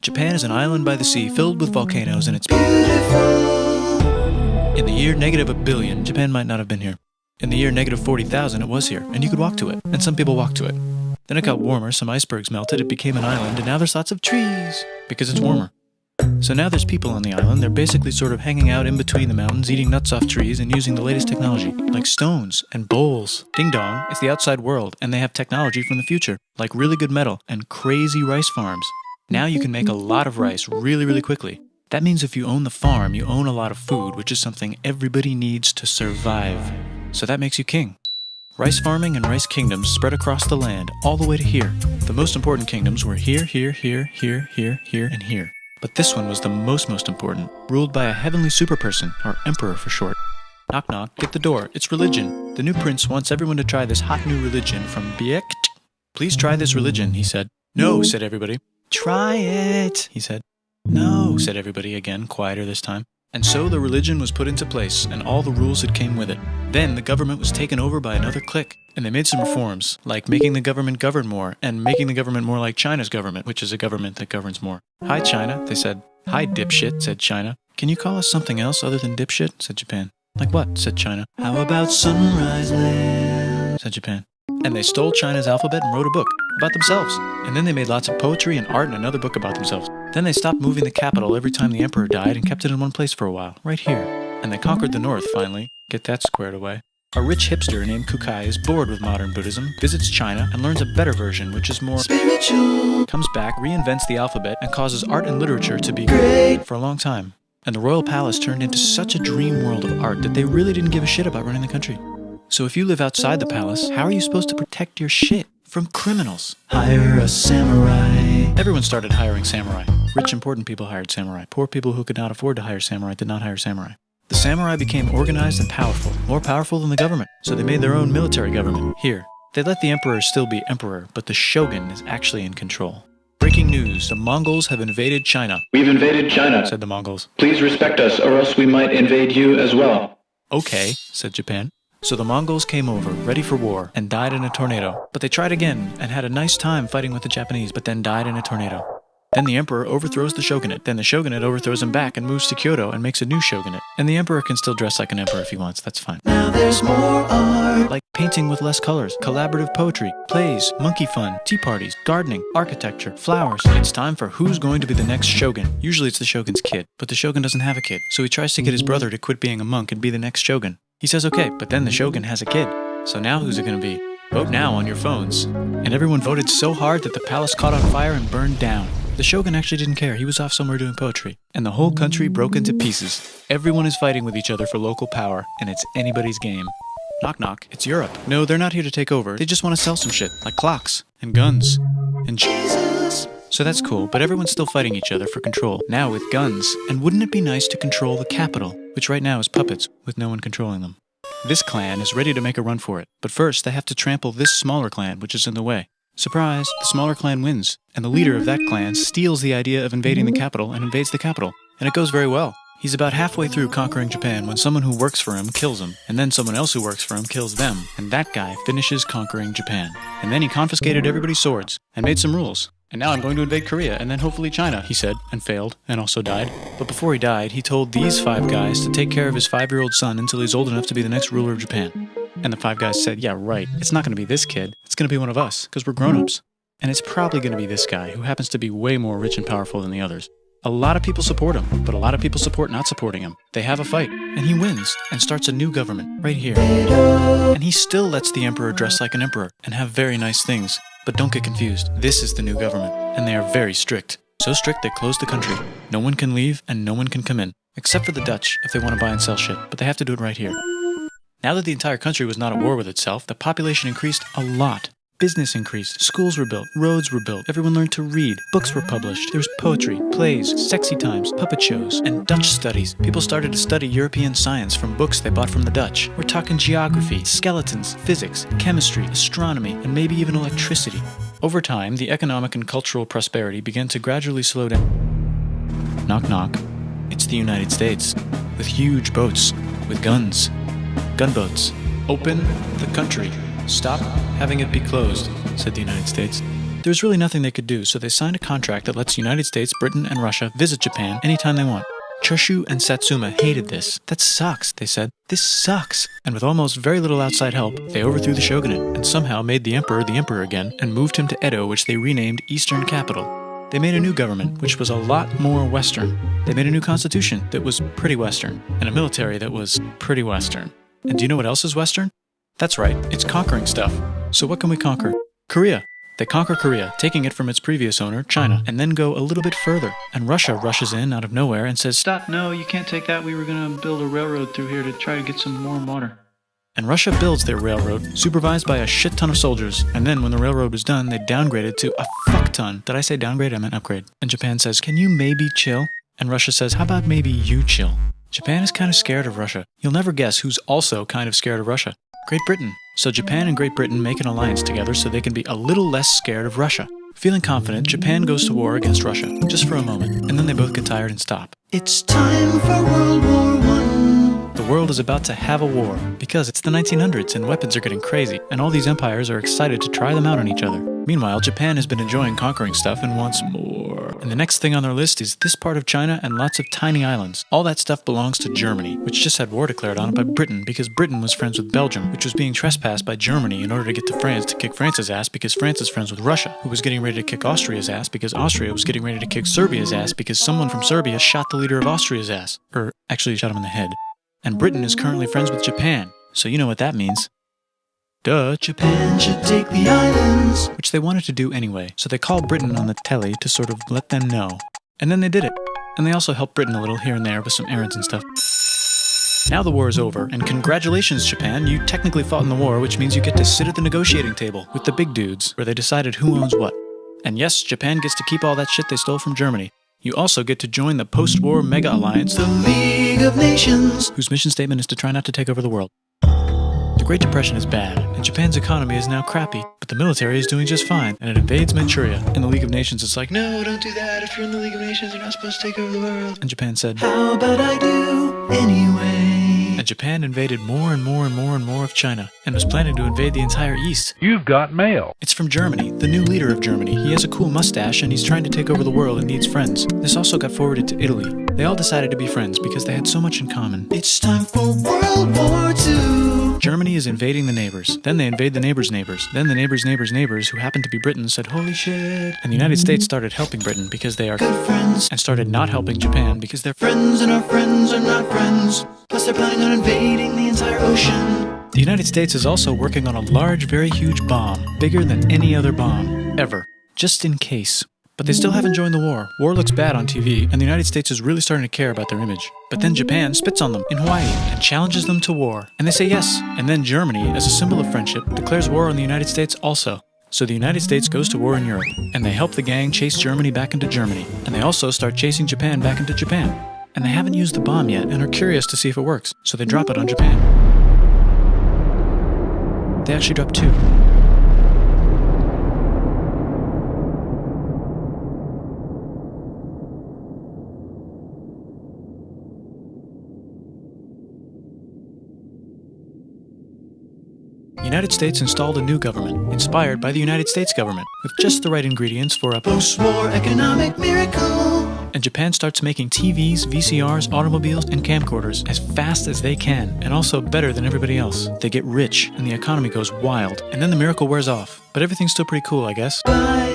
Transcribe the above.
Japan is an island by the sea filled with volcanoes and it's beautiful. In the year -1 billion, Japan might not have been here. In the year -40,000, it was here, and you could walk to it, and some people walked to it. Then it got warmer, some icebergs melted, it became an island, and now there's lots of trees, because it's warmer. So now there's people on the island, they're basically sort of hanging out in between the mountains, eating nuts off trees, and using the latest technology, like stones and bowls. Ding dong, it's the outside world, and they have technology from the future, like really good metal and crazy rice farms. Now you can make a lot of rice really quickly. That means if you own the farm, you own a lot of food, which is something everybody needs to survive. So that makes you king. Rice farming and rice kingdoms spread across the land, all the way to here. The most important kingdoms were here, and here. But this one was the most important, ruled by a heavenly superperson, or emperor for short. Knock knock, get the door, it's religion. The new prince wants everyone to try this hot new religion from Biekt. Please try this religion, he said. No, said everybody. Try it, he said. No, said everybody again, quieter this time. And so the religion was put into place, and all the rules that came with it. Then the government was taken over by another clique, and they made some reforms, like making the government govern more, and making the government more like China's government, which is a government that governs more. Hi, China, they said. Hi, dipshit, said China. Can you call us something else other than dipshit, said Japan. Like what, said China. How about Sunrise Land, said Japan. And they stole China's alphabet and wrote a book about themselves. And then they made lots of poetry and art and another book about themselves. Then they stopped moving the capital every time the emperor died and kept it in one place for a while, right here. And they conquered the north, finally. Get that squared away. A rich hipster named Kukai is bored with modern Buddhism, visits China, and learns a better version, which is more spiritual. Comes back, reinvents the alphabet, and causes art and literature to be great for a long time. And the royal palace turned into such a dream world of art that they really didn't give a shit about running the country. So if you live outside the palace, how are you supposed to protect your shit from criminals? Hire a samurai. Everyone started hiring samurai. Rich, important people hired samurai. Poor people who could not afford to hire samurai did not hire samurai. The samurai became organized and powerful, more powerful than the government. So they made their own military government. Here, they let the emperor still be emperor, but the shogun is actually in control. Breaking news, the Mongols have invaded China. We've invaded China, said the Mongols. Please respect us, or else we might invade you as well. Okay, said Japan. So the Mongols came over, ready for war, and died in a tornado. But they tried again, and had a nice time fighting with the Japanese, but then died in a tornado. Then the emperor overthrows the shogunate. Then the shogunate overthrows him back and moves to Kyoto and makes a new shogunate. And the emperor can still dress like an emperor if he wants, that's fine. Now there's more art. Like painting with less colors, collaborative poetry, plays, monkey fun, tea parties, gardening, architecture, flowers. It's time for who's going to be the next shogun. Usually it's the shogun's kid, but the shogun doesn't have a kid. So he tries to get his brother to quit being a monk and be the next shogun. He says okay, but then the shogun has a kid. So now who's it going to be? Vote now on your phones. And everyone voted so hard that the palace caught on fire and burned down. The shogun actually didn't care. He was off somewhere doing poetry. And the whole country broke into pieces. Everyone is fighting with each other for local power, and it's anybody's game. Knock knock, it's Europe. No, they're not here to take over. They just want to sell some shit, like clocks, and guns, and Jesus. So that's cool, but everyone's still fighting each other for control, now with guns. And wouldn't it be nice to control the capital, which right now is puppets, with no one controlling them? This clan is ready to make a run for it, but first they have to trample this smaller clan, which is in the way. Surprise, the smaller clan wins, and the leader of that clan steals the idea of invading the capital and invades the capital. And it goes very well. He's about halfway through conquering Japan when someone who works for him kills him, and then someone else who works for him kills them, and that guy finishes conquering Japan. And then he confiscated everybody's swords, and made some rules. And now I'm going to invade Korea, and then hopefully China, he said, and failed, and also died. But before he died, he told these 5 guys to take care of his 5-year-old son until he's old enough to be the next ruler of Japan. And the 5 guys said, yeah, right, it's not going to be this kid, it's going to be one of us, because we're grown-ups. And it's probably going to be this guy, who happens to be way more rich and powerful than the others. A lot of people support him, but a lot of people support not supporting him. They have a fight, and he wins, and starts a new government, right here. And he still lets the emperor dress like an emperor, and have very nice things. But don't get confused, this is the new government, and they are very strict. So strict they closed the country. No one can leave, and no one can come in. Except for the Dutch, if they want to buy and sell shit, but they have to do it right here. Now that the entire country was not at war with itself, the population increased a lot. Business increased, schools were built, roads were built, everyone learned to read, books were published, there was poetry, plays, sexy times, puppet shows, and Dutch studies. People started to study European science from books they bought from the Dutch. We're talking geography, skeletons, physics, chemistry, astronomy, and maybe even electricity. Over time, the economic and cultural prosperity began to gradually slow down. Knock knock. It's the United States, with huge boats, with guns. Gunboats. Open the country. Stop having it be closed, said the United States. There's really nothing they could do, so they signed a contract that lets the United States, Britain, and Russia visit Japan anytime they want. Choshu and Satsuma hated this. That sucks, they said. This sucks. And with almost very little outside help, they overthrew the shogunate and somehow made the emperor again and moved him to Edo, which they renamed Eastern Capital. They made a new government, which was a lot more Western. They made a new constitution that was pretty Western, and a military that was pretty Western. And do you know what else is Western? That's right, it's conquering stuff. So what can we conquer? Korea. They conquer Korea, taking it from its previous owner, China, and then go a little bit further. And Russia rushes in out of nowhere and says, "Stop, no, you can't take that. We were going to build a railroad through here to try to get some warm water." And Russia builds their railroad, supervised by a shit ton of soldiers. And then when the railroad was done, they downgraded to a fuck ton. Did I say downgrade? I meant upgrade. And Japan says, "Can you maybe chill?" And Russia says, "How about maybe you chill?" Japan is kind of scared of Russia. You'll never guess who's also kind of scared of Russia. Great Britain. So Japan and Great Britain make an alliance together so they can be a little less scared of Russia. Feeling confident, Japan goes to war against Russia, just for a moment, and then they both get tired and stop. It's time for World War I. The world is about to have a war, because it's the 1900s and weapons are getting crazy, and all these empires are excited to try them out on each other. Meanwhile, Japan has been enjoying conquering stuff and wants more. And the next thing on their list is this part of China and lots of tiny islands. All that stuff belongs to Germany, which just had war declared on it by Britain because Britain was friends with Belgium, which was being trespassed by Germany in order to get to France to kick France's ass because France is friends with Russia, who was getting ready to kick Austria's ass because Austria was getting ready to kick Serbia's ass because someone from Serbia shot the leader of Austria's ass. Or actually shot him in the head. And Britain is currently friends with Japan, so you know what that means. Duh, Japan should take the islands. Which they wanted to do anyway, so they called Britain on the telly to sort of let them know. And then they did it. And they also helped Britain a little here and there with some errands and stuff. Now the war is over, and congratulations, Japan, you technically fought in the war, which means you get to sit at the negotiating table with the big dudes, where they decided who owns what. And yes, Japan gets to keep all that shit they stole from Germany. You also get to join the post-war mega alliance, the League of Nations, whose mission statement is to try not to take over the world. The Great Depression is bad, and Japan's economy is now crappy, but the military is doing just fine, and it invades Manchuria. In the League of Nations, it's like, no, don't do that. If you're in the League of Nations, you're not supposed to take over the world. And Japan said, how about I do anyway? And Japan invaded more and more and more and more of China, and was planning to invade the entire East. You've got mail. It's from Germany, the new leader of Germany. He has a cool mustache, and he's trying to take over the world and needs friends. This also got forwarded to Italy. They all decided to be friends because they had so much in common. It's time for World War II. Germany is invading the neighbors. Then they invade the neighbors' neighbors. Then the neighbors' neighbors' neighbors, who happened to be Britain, said, holy shit. And the United States started helping Britain because they are good friends, and started not helping Japan because they're friends and our friends are not friends. Plus they're planning on invading the entire ocean. The United States is also working on a large, very huge bomb, bigger than any other bomb, ever, just in case. But they still haven't joined the war. War looks bad on TV, and the United States is really starting to care about their image. But then Japan spits on them in Hawaii and challenges them to war. And they say yes. And then Germany, as a symbol of friendship, declares war on the United States also. So the United States goes to war in Europe, and they help the gang chase Germany back into Germany. And they also start chasing Japan back into Japan. And they haven't used the bomb yet, and are curious to see if it works. So they drop it on Japan. They actually drop two. The United States installed a new government, inspired by the United States government, with just the right ingredients for a post-war economic miracle. And Japan starts making TVs, VCRs, automobiles, and camcorders as fast as they can, and also better than everybody else. They get rich, and the economy goes wild, and then the miracle wears off. But everything's still pretty cool, I guess. Bye.